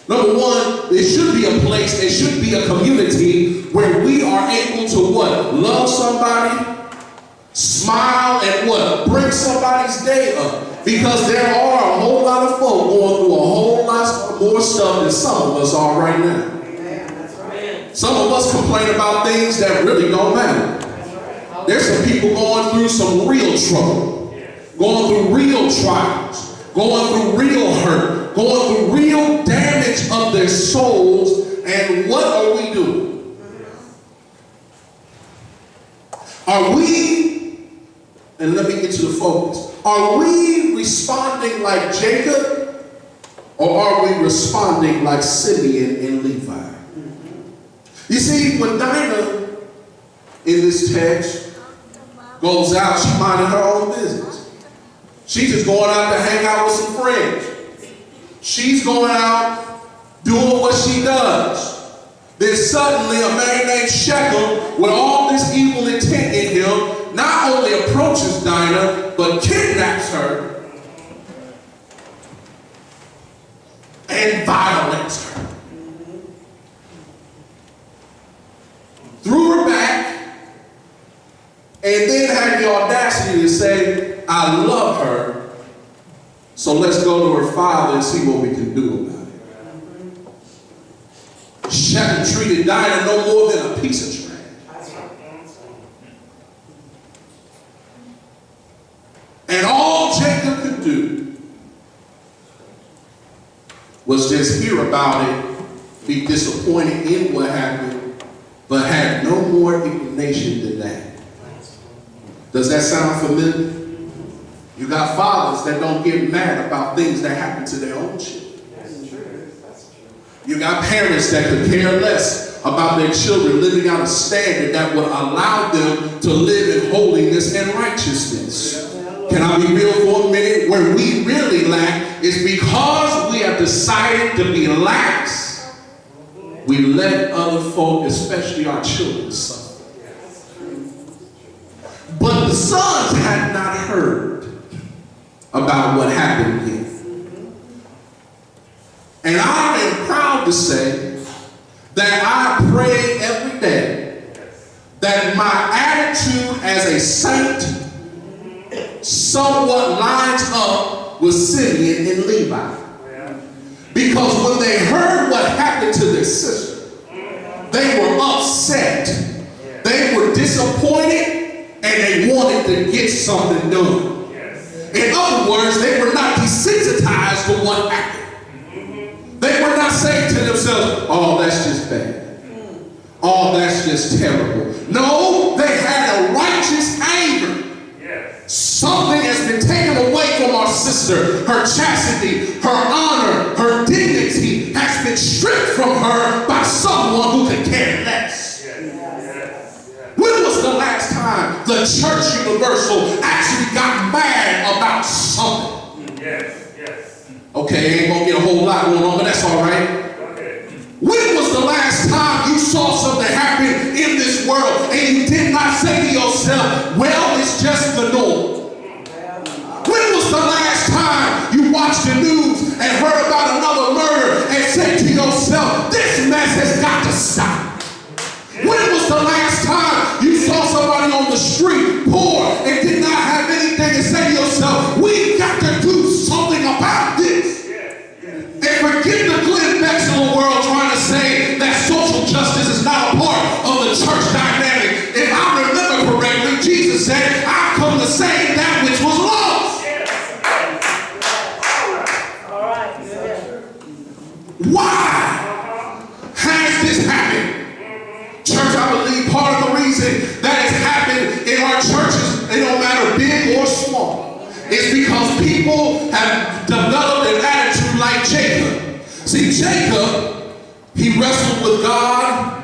Number one, there should be a place, there should be a community where we are able to what? Love somebody, smile, and what? Bring somebody's day up. Because there are a whole lot of folk going through a whole lot more stuff than some of us are right now. Some of us complain about things that really don't matter. There's some people going through some real trouble, going through real trials, going through real hurt, going through real damage of their souls, and what are we doing? Are we, and let me get to the focus, are we responding like Jacob, or are we responding like Simeon and Levi? You see, when Dinah, in this text, goes out, she minding her own business. She's just going out to hang out with some friends. She's going out doing what she does. Then suddenly a man named Shechem, with all this evil intent in him, not only approaches Dinah, but kidnaps her and violates her. Threw her back, and then had the audacity to say, I love her, so let's go to her father and see what we can do about it. Shechem treated Dinah no more than a piece of trash. And all Jacob could do was just hear about it, be disappointed in what happened, but had no more indignation than that. Does that sound familiar? You got fathers that don't get mad about things that happen to their own children. That's true. You got parents that could care less about their children living out a standard that would allow them to live in holiness and righteousness. Can I be real for a minute? Where we really lack is because we have decided to be lax. We let other folk, especially our children, suffer. But the sons had not heard about what happened here. And I am proud to say that I pray every day that my attitude as a saint somewhat lines up with Simeon and Levi. Because when they heard what happened to their sister, they were upset, they were disappointed, and they wanted to get something done. In other words, they were not desensitized to what happened. They were not saying to themselves, oh, that's just bad. Oh, that's just terrible. No, they had a righteous anger. Something has been taken away from our sister. Her chastity, her honor, her dignity has been stripped from her by someone who could care less. When was the last time the church universal actually got mad about something? Okay, ain't gonna get a whole lot going on, but that's all right. When was the last time you saw something happen in this world and you did not say to yourself, well, it's just the norm? When was the last time you watched the news and heard about another murder and said to yourself, this mess has got to stop? When was the last time you saw somebody on the street poor and did not have anything to say to yourself, we've got to do something about this? And forget the Glenn Becks of the world trying to say that social justice is not a part of the church dynamic. If I remember correctly, Jesus said, I've come to save that which was lost. Why has this happened? Church, I believe part of the reason that has happened in our churches, it don't matter big or small, is because people have developed an attitude like Jacob. See, Jacob, he wrestled with God.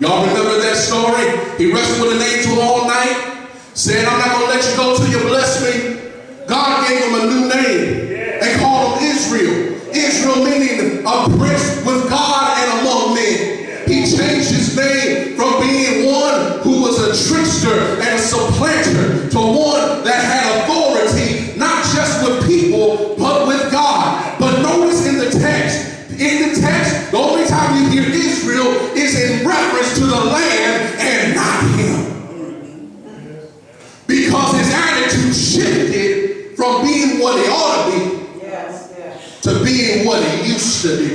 Y'all remember that story? He wrestled with an angel all night, said, I'm not going to let you go till you bless me. God gave him a new name. They called him Israel. Israel meaning a prince with God and among men. He changed his name from being one who was a trickster and a supplanter to one that had authority, not just with people, but with God. But notice in the text, in the text, the only time you hear Israel is in reference to the land and not him. Because his attitude shifted from being what he ought to be to being what he used to be.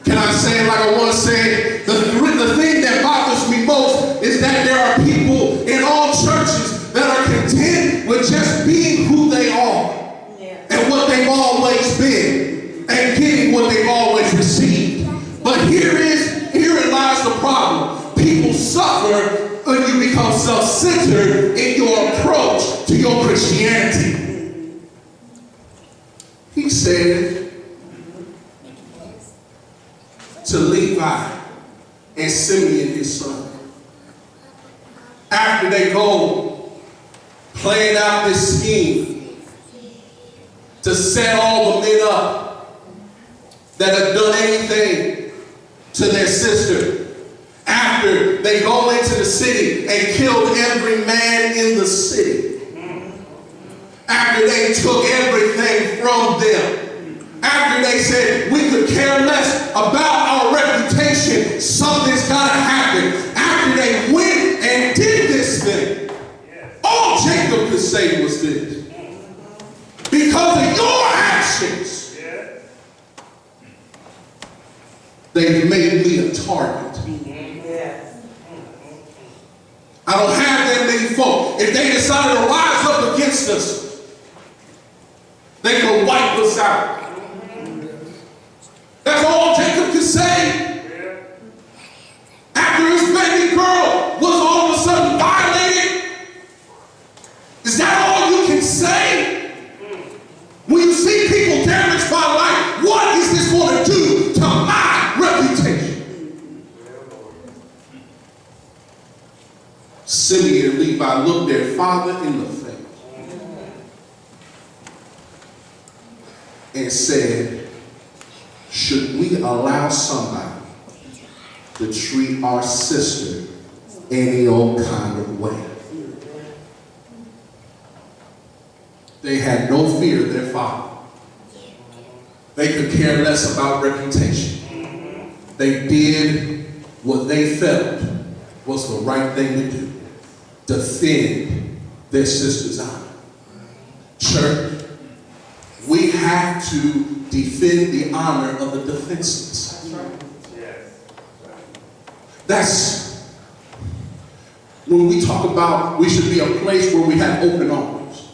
Can I say it like I want to say it? The thing that bothers me most is that there are people in all churches that are content with just being who they are and what they've always been and getting what they've always received. But herein lies the problem. People suffer when you become self-centered in your approach to your Christianity. He said to Levi and Simeon his son, after they go playing out this scheme to set all the men up that have done anything to their sister, after they go into the city and killed every man in the city, after they took everything from them, after they said we could care less about our reputation, something's got to happen. After they went and did this thing, all Jacob could say was this: because of your actions, they've made me a target. I don't have that many folk. If they decided to rise up against us, they could wipe us out. That's all Jacob could say. After his baby girl was all of a sudden violated, is that all you can say? When you see people damaged by life, what is this going to do to my reputation? Simeon and Levi looked their father in the face and said, should we allow somebody to treat our sister any old kind of way? They had no fear of their father. They could care less about reputation. They did what they felt was the right thing to do. Defend their sister's honor. Church, we have to defend the honor of the defenseless. That's when we talk about we should be a place where we have open arms,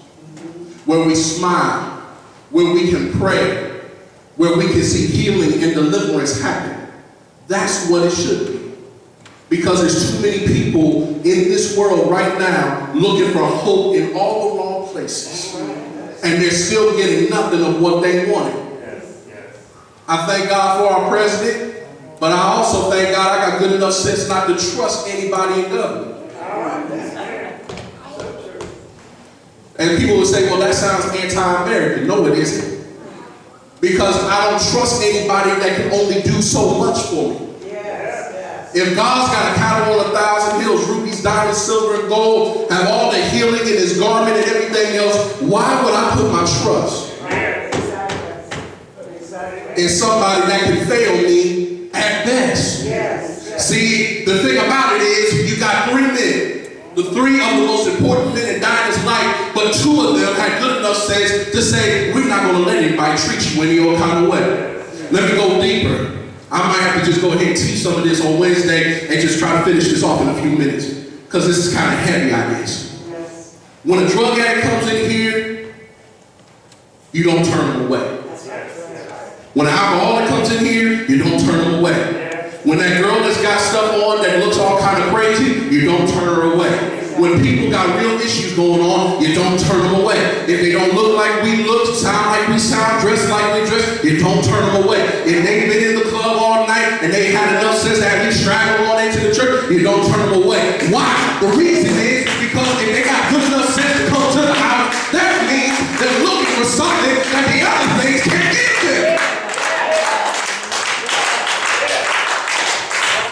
where we smile, where we can pray, where we can see healing and deliverance happen. That's what it should be. Because there's too many people in this world right now looking for hope in all the wrong places. And they're still getting nothing of what they wanted. I thank God for our president, but I also thank God I got good enough sense not to trust anybody in government. And people will say, well, that sounds anti-American. No, it isn't. Because I don't trust anybody that can only do so much for me. If God's got a cattle on 1,000 hills, rubies, diamonds, silver, and gold, have all the healing in his garment and everything else, why would I put my trust in somebody that can fail me at best? See, the thing about it is, you got 3 men, the 3 of the most important men in Dinah's life, but 2 of them had good enough sense to say, we're not going to let anybody treat you any old kind of way. Let me go deeper. I might have to just go ahead and teach some of this on Wednesday and just try to finish this off in a few minutes. Because this is kind of heavy, I guess. When a drug addict comes in here, you don't turn them away. When an alcoholic comes in here, you don't turn them away. When that girl that's got stuff on that looks all kind of crazy, you don't turn her away. When people got real issues going on, you don't turn them away. If they don't look like we look, sound like we sound, dress like we dress, you don't turn them away. If they've been in the club all night and they had enough sense to have you straggle on into the church, you don't turn them away. Why? The reason